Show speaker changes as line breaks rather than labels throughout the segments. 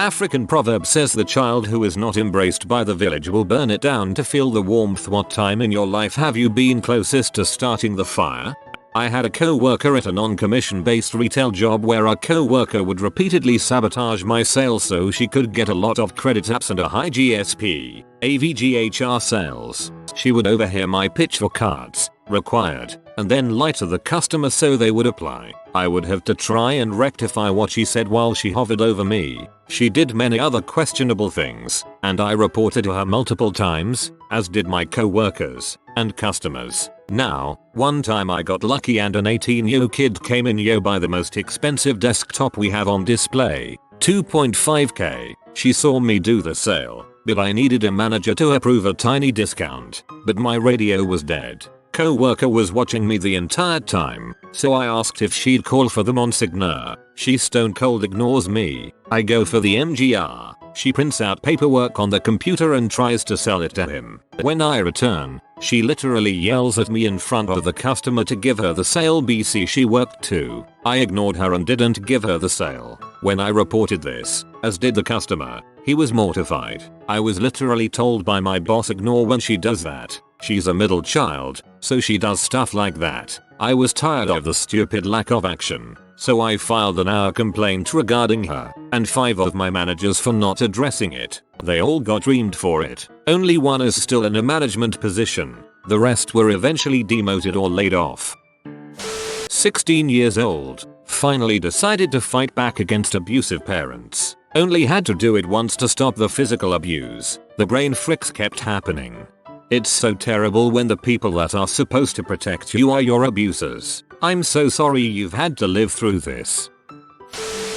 African proverb says the child who is not embraced by the village will burn it down to feel the warmth. What time in your life have you been closest to starting the fire? I had a co-worker at a non-commission based retail job where our co-worker would repeatedly sabotage my sales so she could get a lot of credit apps and a high GSP, AVGHR sales. She would overhear my pitch for cards, required, and then lie to the customer so they would apply. I would have to try and rectify what she said while she hovered over me. She did many other questionable things, and I reported to her multiple times, as did my co-workers and customers. Now, one time I got lucky and an 18-year-old kid came in. Yo, buy the most expensive desktop we have on display, 2.5k. She saw me do the sale, but I needed a manager to approve a tiny discount, but my radio was dead. Co-worker was watching me the entire time, so I asked if she'd call for the Monsignor. She stone cold ignores me. I go for the MGR. She prints out paperwork on the computer and tries to sell it to him. When I return, she literally yells at me in front of the customer to give her the sale. BC, she worked too. I ignored her and didn't give her the sale. When I reported this, as did the customer, he was mortified. I was literally told by my boss, ignore when she does that. She's a middle child, so she does stuff like that. I was tired of the stupid lack of action, so I filed an hour complaint regarding her, and 5 of my managers for not addressing it. They all got reamed for it. Only one is still in a management position. The rest were eventually demoted or laid off. 16 years old, finally decided to fight back against abusive parents. Only had to do it once to stop the physical abuse. The brain fricks kept happening. It's so terrible when the people that are supposed to protect you are your abusers. I'm so sorry you've had to live through this.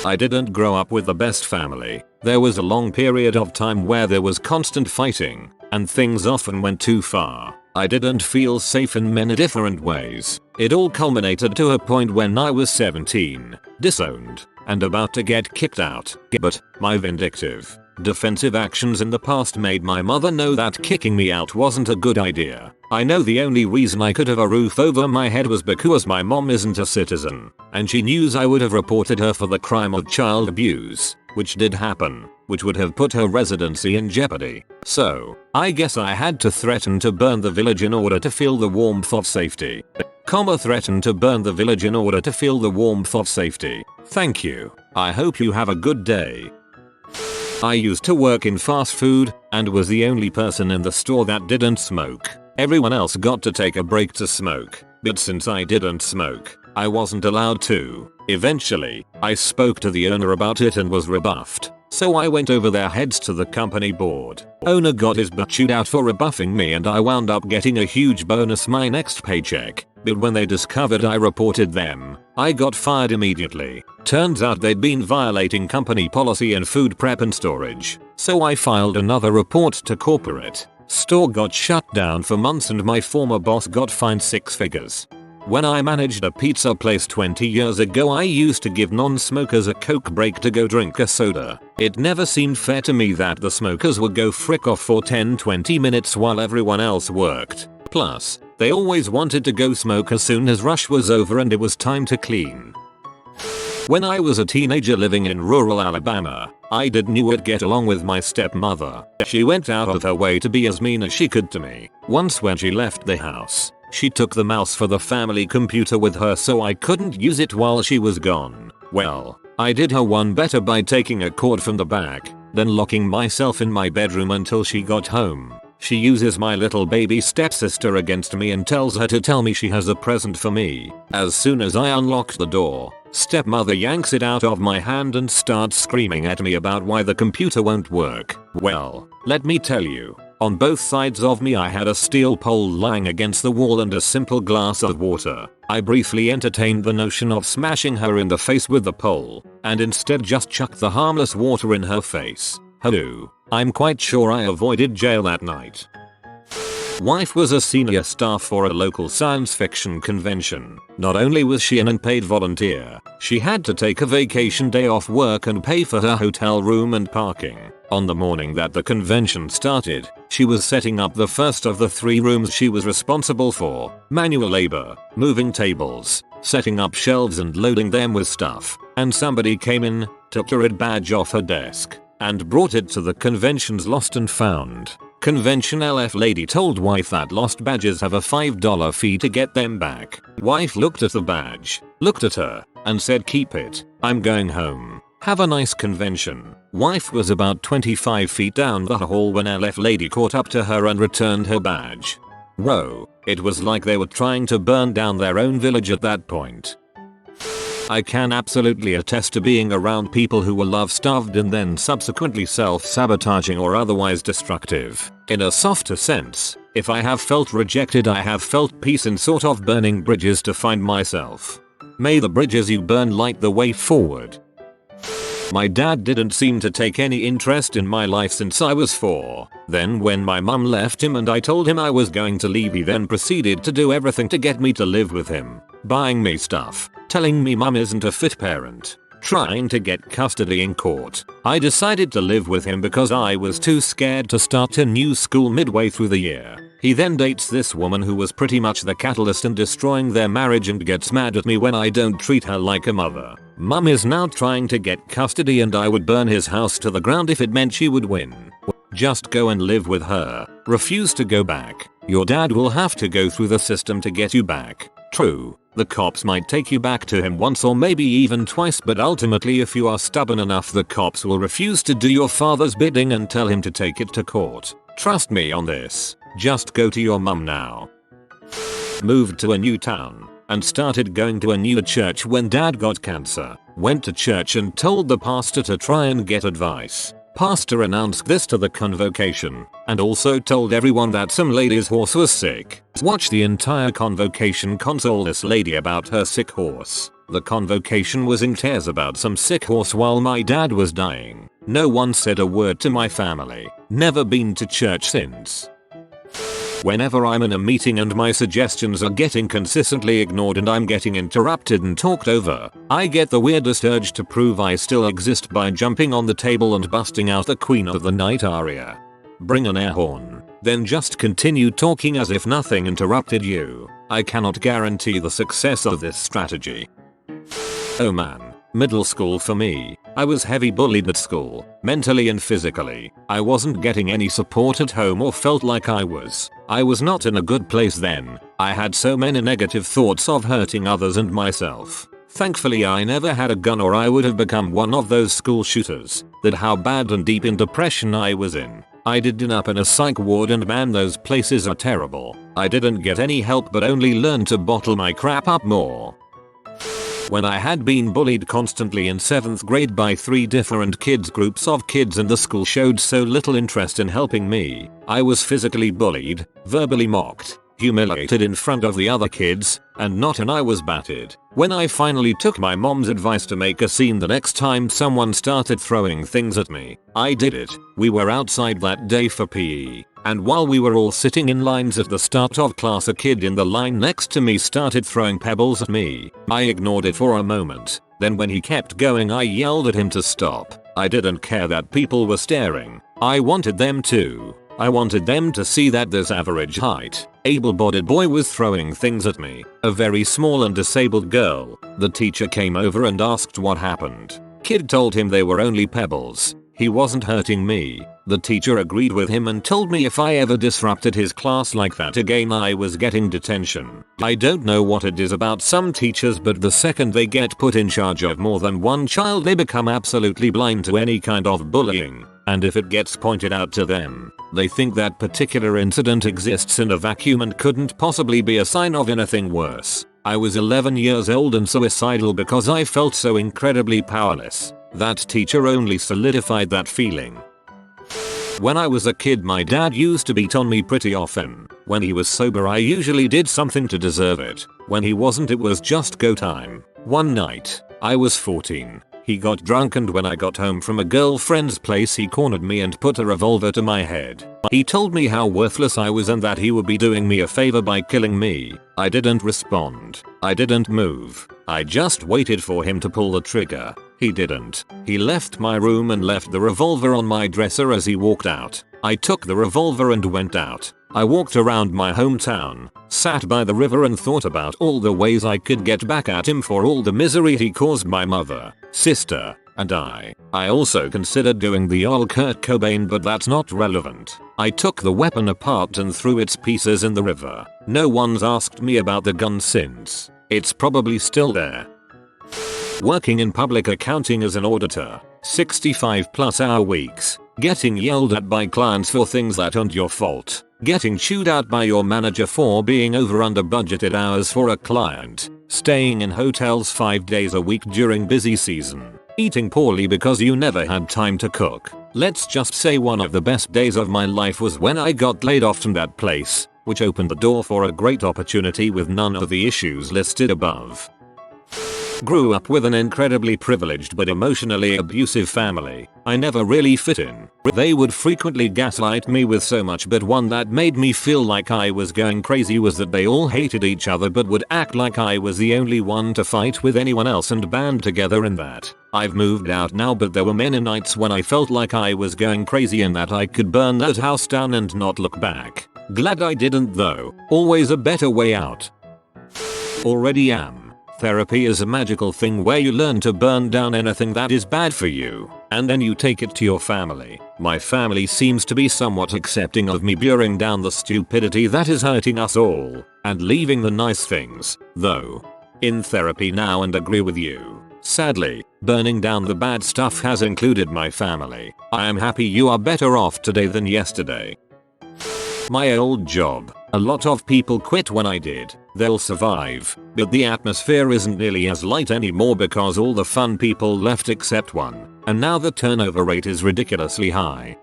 I didn't grow up with the best family. There was a long period of time where there was constant fighting, and things often went too far. I didn't feel safe in many different ways. It all culminated to a point when I was 17, disowned, and about to get kicked out. But my vindictive, defensive actions in the past made my mother know that kicking me out wasn't a good idea. I know the only reason I could have a roof over my head was because my mom isn't a citizen, and she knew I would have reported her for the crime of child abuse, which did happen, which would have put her residency in jeopardy. So, I guess I had to threaten to burn the village in order to feel the warmth of safety. Threaten to burn the village in order to feel the warmth of safety. Thank you. I hope you have a good day. I used to work in fast food and was the only person in the store that didn't smoke. Everyone else got to take a break to smoke, but since I didn't smoke, I wasn't allowed to. Eventually, I spoke to the owner about it and was rebuffed. So I went over their heads to the company board. Owner got his butt chewed out for rebuffing me and I wound up getting a huge bonus my next paycheck. But when they discovered I reported them, I got fired immediately. Turns out they'd been violating company policy in food prep and storage. So I filed another report to corporate. Store got shut down for months and my former boss got fined 6 figures. When I managed a pizza place 20 years ago, I used to give non-smokers a Coke break to go drink a soda. It never seemed fair to me that the smokers would go frick off for 10-20 minutes while everyone else worked. Plus, they always wanted to go smoke as soon as rush was over and it was time to clean. When I was a teenager living in rural Alabama, I didn't get along with my stepmother. She went out of her way to be as mean as she could to me. Once when she left the house, she took the mouse for the family computer with her so I couldn't use it while she was gone. Well, I did her one better by taking a cord from the back, then locking myself in my bedroom until she got home. She uses my little baby stepsister against me and tells her to tell me she has a present for me. As soon as I unlocked the door, stepmother yanks it out of my hand and starts screaming at me about why the computer won't work. Well, let me tell you. On both sides of me I had a steel pole lying against the wall and a simple glass of water. I briefly entertained the notion of smashing her in the face with the pole, and instead just chucked the harmless water in her face. Hello. I'm quite sure I avoided jail that night. Wife was a senior staff for a local science fiction convention. Not only was she an unpaid volunteer, she had to take a vacation day off work and pay for her hotel room and parking. On the morning that the convention started, she was setting up the first of the 3 rooms she was responsible for: manual labor, moving tables, setting up shelves and loading them with stuff. And somebody came in, took her badge off her desk, and brought it to the convention's lost and found. Convention LF lady told wife that lost badges have a $5 fee to get them back. Wife looked at the badge, looked at her, and said, "Keep it. I'm going home. Have a nice convention." Wife was about 25 feet down the hall when LF lady caught up to her and returned her badge. Whoa, it was like they were trying to burn down their own village at that point. I can absolutely attest to being around people who were love-starved and then subsequently self-sabotaging or otherwise destructive. In a softer sense, if I have felt rejected, I have felt peace in sort of burning bridges to find myself. May the bridges you burn light the way forward. My dad didn't seem to take any interest in my life since I was 4. Then when my mum left him and I told him I was going to leave, he then proceeded to do everything to get me to live with him. Buying me stuff, telling me mum isn't a fit parent, trying to get custody in court. I decided to live with him because I was too scared to start a new school midway through the year. He then dates this woman who was pretty much the catalyst in destroying their marriage and gets mad at me when I don't treat her like a mother. Mum is now trying to get custody and I would burn his house to the ground if it meant she would win. Just go and live with her. Refuse to go back. Your dad will have to go through the system to get you back. True, the cops might take you back to him once or maybe even twice, but ultimately if you are stubborn enough, the cops will refuse to do your father's bidding and tell him to take it to court. Trust me on this. Just go to your mum now. Moved to a new town and started going to a new church when dad got cancer. Went to church and told the pastor to try and get advice. Pastor announced this to the convocation and also told everyone that some lady's horse was sick. Watch the entire convocation console this lady about her sick horse. The convocation was in tears about some sick horse while my dad was dying. No one said a word to my family. Never been to church since. Whenever I'm in a meeting and my suggestions are getting consistently ignored and I'm getting interrupted and talked over, I get the weirdest urge to prove I still exist by jumping on the table and busting out the Queen of the Night aria. Bring an air horn, then just continue talking as if nothing interrupted you. I cannot guarantee the success of this strategy. Oh man. Middle school for me. I was heavy bullied at school, mentally and physically. I wasn't getting any support at home or felt like I was. I was not in a good place then. I had so many negative thoughts of hurting others and myself. Thankfully I never had a gun or I would have become one of those school shooters. That's how bad and deep in depression I was in. I did end up in a psych ward and man, those places are terrible. I didn't get any help but only learned to bottle my crap up more. When I had been bullied constantly in 7th grade by 3 different groups of kids and the school showed so little interest in helping me, I was physically bullied, verbally mocked, humiliated in front of the other kids, and I was battered. When I finally took my mom's advice to make a scene the next time someone started throwing things at me, I did it. We were outside that day for PE. And while we were all sitting in lines at the start of class, a kid in the line next to me started throwing pebbles at me. I ignored it for a moment. Then when he kept going, I yelled at him to stop. I didn't care that people were staring. I wanted them to. I wanted them to see that this average height, able-bodied boy was throwing things at me. A very small and disabled girl. The teacher came over and asked what happened. Kid told him they were only pebbles. He wasn't hurting me. The teacher agreed with him and told me if I ever disrupted his class like that again I was getting detention. I don't know what it is about some teachers, but the second they get put in charge of more than one child they become absolutely blind to any kind of bullying. And if it gets pointed out to them, they think that particular incident exists in a vacuum and couldn't possibly be a sign of anything worse. I was 11 years old and suicidal because I felt so incredibly powerless. That teacher only solidified that feeling. When I was a kid, my dad used to beat on me pretty often. When he was sober, I usually did something to deserve it. When he wasn't, it was just go time. One night, I was 14. He got drunk and when I got home from a girlfriend's place, he cornered me and put a revolver to my head. He told me how worthless I was and that he would be doing me a favor by killing me. I didn't respond. I didn't move. I just waited for him to pull the trigger. He didn't. He left my room and left the revolver on my dresser as he walked out. I took the revolver and went out. I walked around my hometown, sat by the river and thought about all the ways I could get back at him for all the misery he caused my mother, sister, And I also considered doing the old Kurt Cobain, but that's not relevant. I took the weapon apart and threw its pieces in the river. No one's asked me about the gun since. It's probably still there. Working in public accounting as an auditor. 65+ hour weeks. Getting yelled at by clients for things that aren't your fault. Getting chewed out by your manager for being under budgeted hours for a client. Staying in hotels 5 days a week during busy season. Eating poorly because you never had time to cook. Let's just say one of the best days of my life was when I got laid off from that place, which opened the door for a great opportunity with none of the issues listed above. Grew up with an incredibly privileged but emotionally abusive family. I never really fit in. They would frequently gaslight me with so much, but one that made me feel like I was going crazy was that they all hated each other but would act like I was the only one to fight with anyone else and band together in that. I've moved out now, but there were many nights when I felt like I was going crazy and that I could burn that house down and not look back. Glad I didn't though. Always a better way out. Already am. Therapy is a magical thing where you learn to burn down anything that is bad for you, and then you take it to your family. My family seems to be somewhat accepting of me burning down the stupidity that is hurting us all, and leaving the nice things, though. In therapy now and agree with you. Sadly, burning down the bad stuff has included my family. I am happy you are better off today than yesterday. My old job. A lot of people quit when I did. They'll survive, but the atmosphere isn't nearly as light anymore because all the fun people left except one, and now the turnover rate is ridiculously high.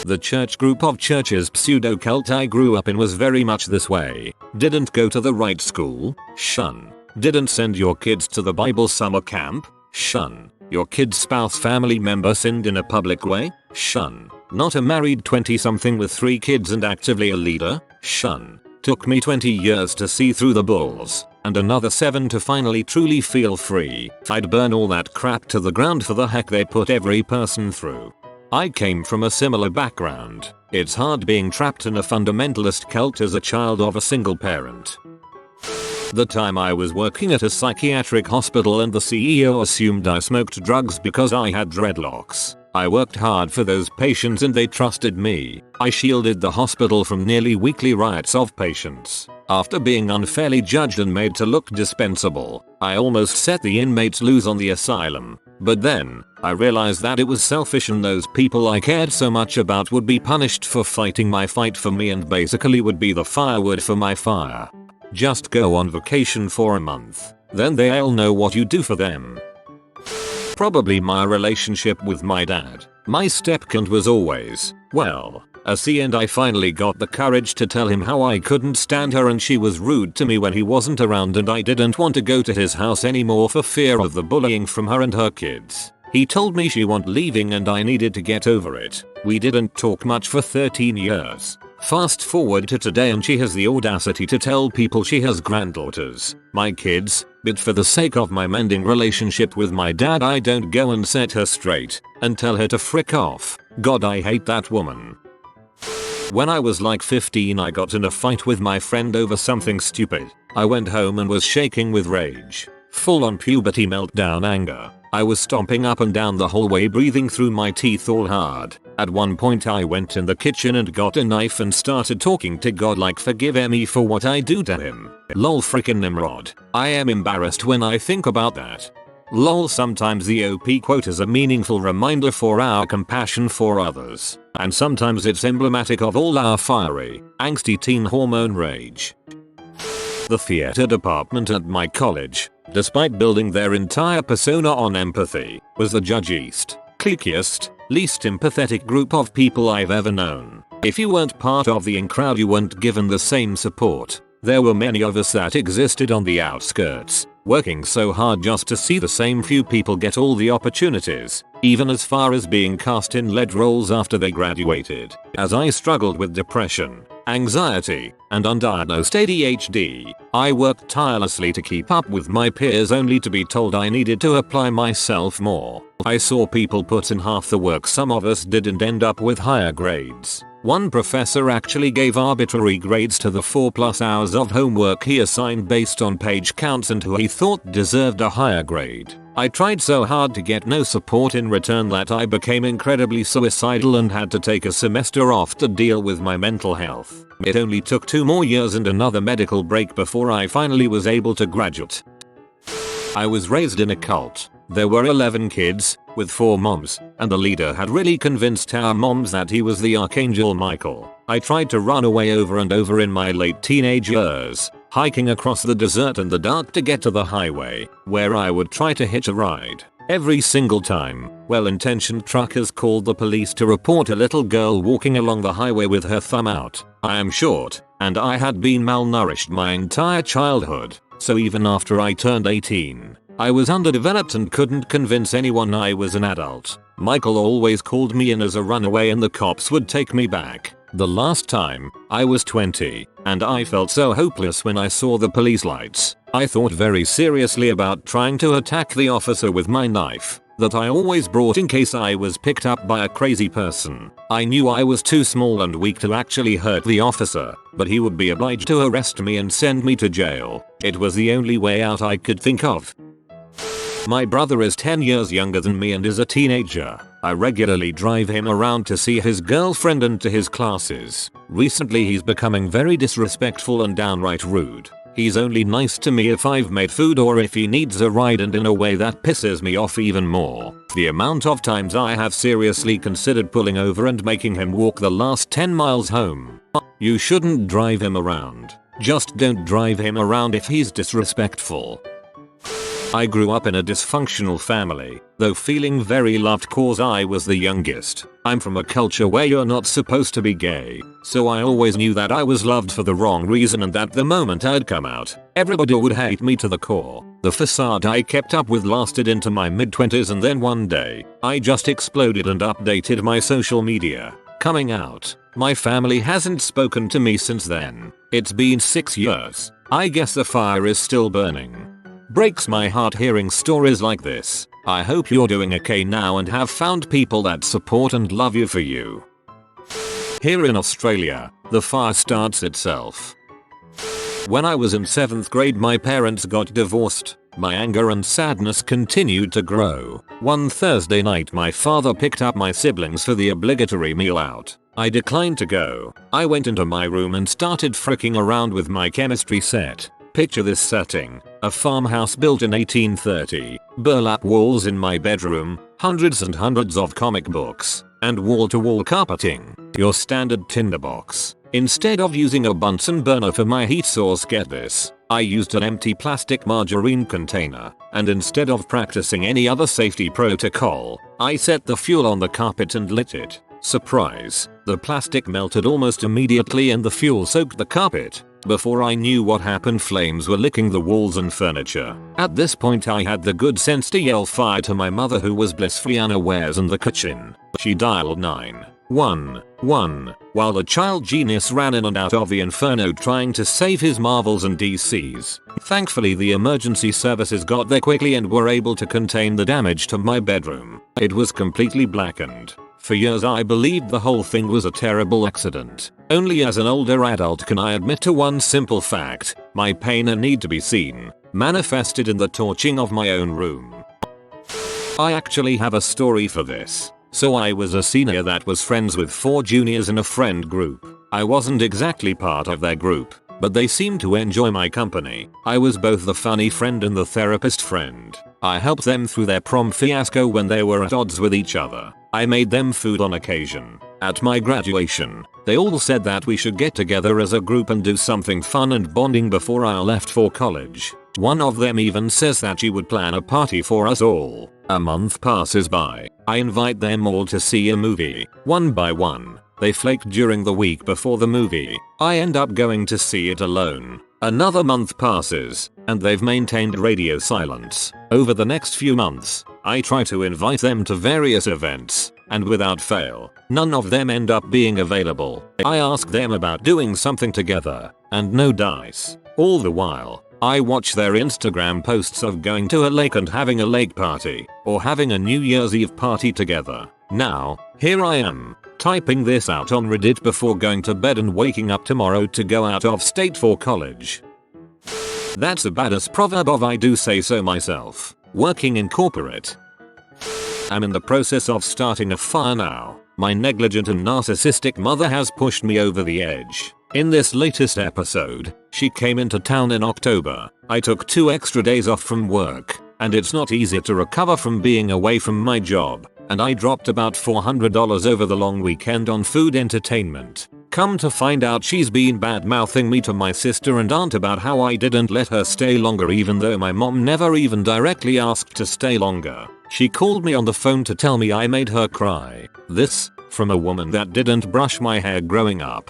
The church group of churches pseudo-cult I grew up in was very much this way. Didn't go to the right school? Shun. Didn't send your kids to the Bible summer camp? Shun. Your kid's spouse family member sinned in a public way? Shun. Not a married 20-something with 3 kids and actively a leader? Shun. Took me 20 years to see through the bulls, and another 7 to finally truly feel free. I'd burn all that crap to the ground for the heck they put every person through. I came from a similar background. It's hard being trapped in a fundamentalist cult as a child of a single parent. The time I was working at a psychiatric hospital and the CEO assumed I smoked drugs because I had dreadlocks. I worked hard for those patients and they trusted me. I shielded the hospital from nearly weekly riots of patients. After being unfairly judged and made to look dispensable, I almost set the inmates loose on the asylum. But then, I realized that it was selfish and those people I cared so much about would be punished for fighting my fight for me and basically would be the firewood for my fire. Just go on vacation for a month. Then they'll know what you do for them. Probably my relationship with my dad. My stepkind was always, well, a C, and I finally got the courage to tell him how I couldn't stand her and she was rude to me when he wasn't around and I didn't want to go to his house anymore for fear of the bullying from her and her kids. He told me she wasn't leaving and I needed to get over it. We didn't talk much for 13 years. Fast forward to today and she has the audacity to tell people she has granddaughters, my kids, but for the sake of my mending relationship with my dad I don't go and set her straight and tell her to frick off. God, I hate that woman. When I was like 15 I got in a fight with my friend over something stupid. I went home and was shaking with rage. Full on puberty meltdown anger. I was stomping up and down the hallway breathing through my teeth all hard. At one point I went in the kitchen and got a knife and started talking to God like forgive me for what I do to him. Lol frickin' Nimrod. I am embarrassed when I think about that. Lol, sometimes the OP quote is a meaningful reminder for our compassion for others. And sometimes it's emblematic of all our fiery, angsty teen hormone rage. The theater department at my college, despite building their entire persona on empathy, was the judgiest, cliquiest, least empathetic group of people I've ever known. If you weren't part of the in crowd you weren't given the same support. There were many of us that existed on the outskirts, working so hard just to see the same few people get all the opportunities, even as far as being cast in lead roles after they graduated. As I struggled with depression, anxiety, and undiagnosed ADHD, I worked tirelessly to keep up with my peers only to be told I needed to apply myself more. I saw people put in half the work some of us did and end up with higher grades. One professor actually gave arbitrary grades to the 4+ hours of homework he assigned based on page counts and who he thought deserved a higher grade. I tried so hard to get no support in return that I became incredibly suicidal and had to take a semester off to deal with my mental health. It only took 2 more years and another medical break before I finally was able to graduate. I was raised in a cult. There were 11 kids, with 4 moms, and the leader had really convinced our moms that he was the Archangel Michael. I tried to run away over and over in my late teenage years, hiking across the desert in the dark to get to the highway, where I would try to hitch a ride. Every single time, well-intentioned truckers called the police to report a little girl walking along the highway with her thumb out. I am short, and I had been malnourished my entire childhood, so even after I turned 18, I was underdeveloped and couldn't convince anyone I was an adult. Michael always called me in as a runaway and the cops would take me back. The last time, I was 20, and I felt so hopeless when I saw the police lights. I thought very seriously about trying to attack the officer with my knife that I always brought in case I was picked up by a crazy person. I knew I was too small and weak to actually hurt the officer, but he would be obliged to arrest me and send me to jail. It was the only way out I could think of. My brother is 10 years younger than me and is a teenager. I regularly drive him around to see his girlfriend and to his classes. Recently he's becoming very disrespectful and downright rude. He's only nice to me if I've made food or if he needs a ride, and in a way that pisses me off even more. The amount of times I have seriously considered pulling over and making him walk the last 10 miles home. You shouldn't drive him around. Just don't drive him around if he's disrespectful. I grew up in a dysfunctional family, though feeling very loved cause I was the youngest. I'm from a culture where you're not supposed to be gay, so I always knew that I was loved for the wrong reason and that the moment I'd come out, everybody would hate me to the core. The facade I kept up with lasted into my mid-20s, and then one day, I just exploded and updated my social media. Coming out. My family hasn't spoken to me since then. It's been 6 years. I guess the fire is still burning. Breaks my heart hearing stories like this. I hope you're doing okay now and have found people that support and love you for you. Here in Australia, the fire starts itself. When I was in 7th grade, my parents got divorced. My anger and sadness continued to grow. One Thursday night, my father picked up my siblings for the obligatory meal out. I declined to go. I went into my room and started fricking around with my chemistry set. Picture this setting: a farmhouse built in 1830, burlap walls in my bedroom, hundreds and hundreds of comic books, and wall-to-wall carpeting. Your standard tinderbox. Instead of using a Bunsen burner for my heat source, get this, I used an empty plastic margarine container, and instead of practicing any other safety protocol, I set the fuel on the carpet and lit it. Surprise, the plastic melted almost immediately and the fuel soaked the carpet. Before I knew what happened, flames were licking the walls and furniture. At this point I had the good sense to yell fire to my mother, who was blissfully unawares in the kitchen. She dialed 911 while the child genius ran in and out of the inferno trying to save his marvels and DCs. Thankfully the emergency services got there quickly and were able to contain the damage to my bedroom. It was completely blackened. For years I believed the whole thing was a terrible accident. Only as an older adult can I admit to one simple fact: my pain and need to be seen manifested in the torching of my own room. I actually have a story for this. So I was a senior that was friends with 4 juniors in a friend group. I wasn't exactly part of their group, but they seemed to enjoy my company. I was both the funny friend and the therapist friend. I helped them through their prom fiasco when they were at odds with each other. I made them food on occasion. At my graduation, they all said that we should get together as a group and do something fun and bonding before I left for college. One of them even says that she would plan a party for us all. A month passes by. I invite them all to see a movie. One by one, they flaked during the week before the movie. I end up going to see it alone. Another month passes, and they've maintained radio silence. Over the next few months, I try to invite them to various events, and without fail, none of them end up being available. I ask them about doing something together, and no dice. All the while, I watch their Instagram posts of going to a lake and having a lake party, or having a New Year's Eve party together. Now, here I am, typing this out on Reddit before going to bed and waking up tomorrow to go out of state for college. That's a badass proverb, if I do say so myself. Working in corporate. I'm in the process of starting a fire now. My negligent and narcissistic mother has pushed me over the edge. In this latest episode, she came into town in October. I took 2 extra days off from work, and it's not easy to recover from being away from my job, and I dropped about $400 over the long weekend on food entertainment. Come to find out, she's been bad mouthing me to my sister and aunt about how I didn't let her stay longer even though my mom never even directly asked to stay longer. She called me on the phone to tell me I made her cry. This, from a woman that didn't brush my hair growing up.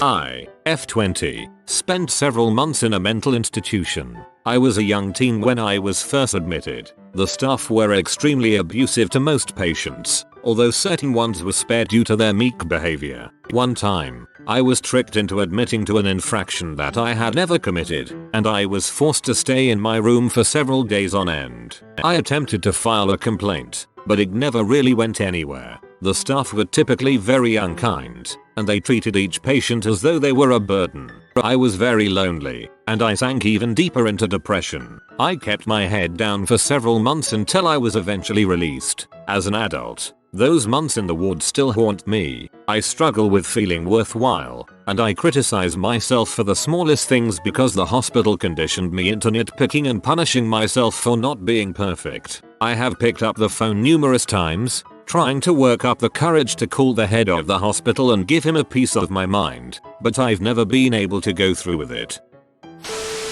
I, F20, spent several months in a mental institution. I was a young teen when I was first admitted. The staff were extremely abusive to most patients, although certain ones were spared due to their meek behavior. One time, I was tricked into admitting to an infraction that I had never committed, and I was forced to stay in my room for several days on end. I attempted to file a complaint, but it never really went anywhere. The staff were typically very unkind, and they treated each patient as though they were a burden. I was very lonely, and I sank even deeper into depression. I kept my head down for several months until I was eventually released. As an adult, those months in the ward still haunt me. I struggle with feeling worthwhile, and I criticize myself for the smallest things because the hospital conditioned me into nitpicking and punishing myself for not being perfect. I have picked up the phone numerous times, trying to work up the courage to call the head of the hospital and give him a piece of my mind, but I've never been able to go through with it.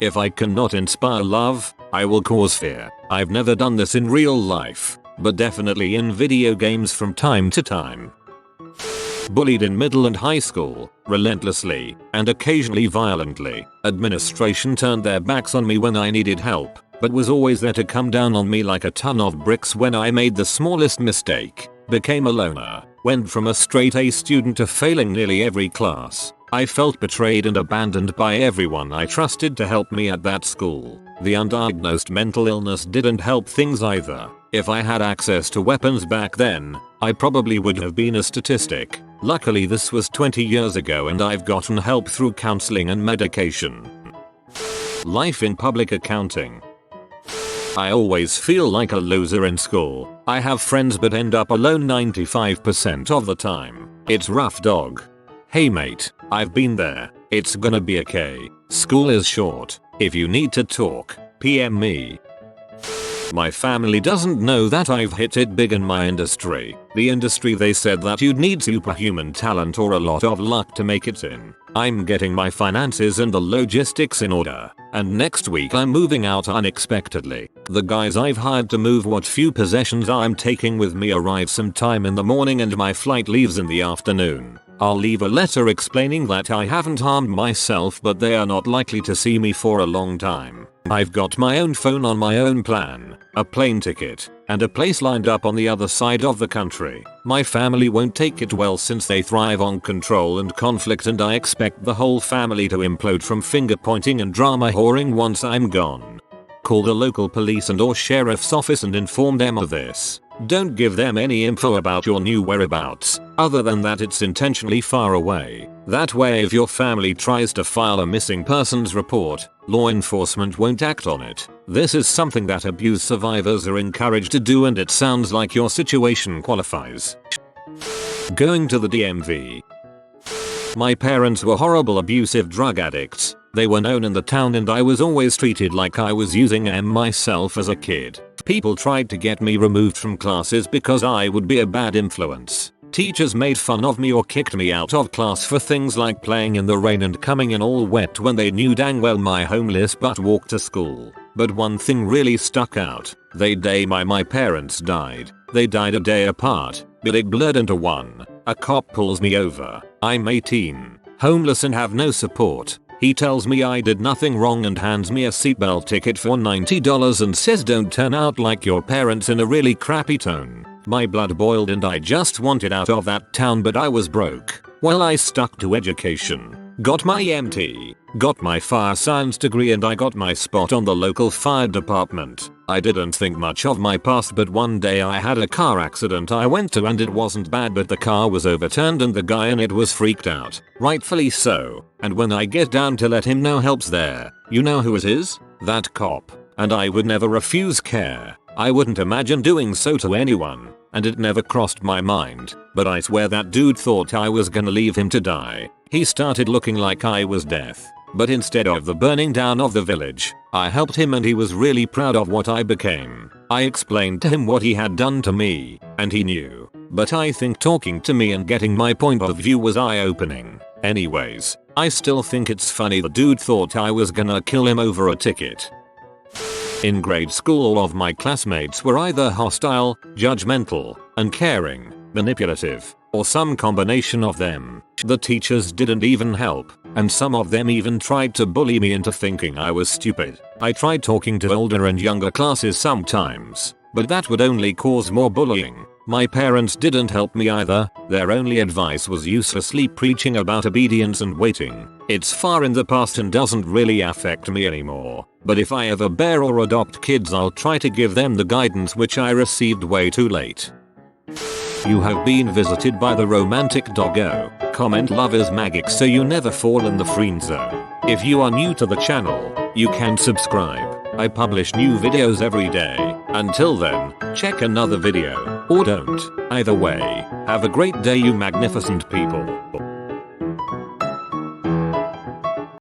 If I cannot inspire love, I will cause fear. I've never done this in real life, but definitely in video games from time to time. Bullied in middle and high school, relentlessly, and occasionally violently. Administration turned their backs on me when I needed help, but was always there to come down on me like a ton of bricks when I made the smallest mistake. Became a loner, went from a straight A student to failing nearly every class. I felt betrayed and abandoned by everyone I trusted to help me at that school. The undiagnosed mental illness didn't help things either. If I had access to weapons back then, I probably would have been a statistic. Luckily this was 20 years ago and I've gotten help through counseling and medication. Life in public accounting. I always feel like a loser in school. I have friends but end up alone 95% of the time. It's rough, dog. Hey mate, I've been there. It's gonna be okay. School is short. If you need to talk, PM me. My family doesn't know that I've hit it big in my industry. The industry they said that you'd need superhuman talent or a lot of luck to make it in. I'm getting my finances and the logistics in order, and next week I'm moving out unexpectedly. The guys I've hired to move what few possessions I'm taking with me arrive sometime in the morning and my flight leaves in the afternoon. I'll leave a letter explaining that I haven't harmed myself but they are not likely to see me for a long time. I've got my own phone on my own plan, a plane ticket, and a place lined up on the other side of the country. My family won't take it well since they thrive on control and conflict and I expect the whole family to implode from finger pointing and drama whoring once I'm gone. Call the local police and or sheriff's office and inform them of this. Don't give them any info about your new whereabouts, other than that it's intentionally far away. That way if your family tries to file a missing persons report, law enforcement won't act on it. This is something that abuse survivors are encouraged to do and it sounds like your situation qualifies. Going to the DMV. My parents were horrible abusive drug addicts. They were known in the town and I was always treated like I was using M myself as a kid. People tried to get me removed from classes because I would be a bad influence. Teachers made fun of me or kicked me out of class for things like playing in the rain and coming in all wet when they knew dang well my homeless butt walked to school. But one thing really stuck out. The day my parents died. They died a day apart, but it blurred into one. A cop pulls me over. I'm 18, homeless and have no support. He tells me I did nothing wrong and hands me a seatbelt ticket for $90 and says don't turn out like your parents in a really crappy tone. My blood boiled and I just wanted out of that town but I was broke. Well, I stuck to education, got my MT, got my fire science degree and I got my spot on the local fire department. I didn't think much of my past but one day I had a car accident I went to and it wasn't bad but the car was overturned and the guy in it was freaked out. Rightfully so. And when I get down to let him know help's there, you know who it is? That cop. and I would never refuse care. I wouldn't imagine doing so to anyone, and it never crossed my mind, but I swear that dude thought I was gonna leave him to die. He started looking like I was death. But instead of the burning down of the village, I helped him and he was really proud of what I became. I explained to him what he had done to me, and he knew. But I think talking to me and getting my point of view was eye-opening. Anyways, I still think it's funny the dude thought I was gonna kill him over a ticket. In grade school, all of my classmates were either hostile, judgmental, uncaring, manipulative, or some combination of them. The teachers didn't even help, and some of them even tried to bully me into thinking I was stupid. I tried talking to older and younger classes sometimes, but that would only cause more bullying. My parents didn't help me either. Their only advice was uselessly preaching about obedience and waiting. It's far in the past and doesn't really affect me anymore. But if I ever bear or adopt kids, I'll try to give them the guidance which I received way too late. You have been visited by the romantic doggo. Comment love is magic so you never fall in the friend zone. If you are new to the channel, you can subscribe. I publish new videos every day. Until then, check another video, or don't. Either way, have a great day you magnificent people.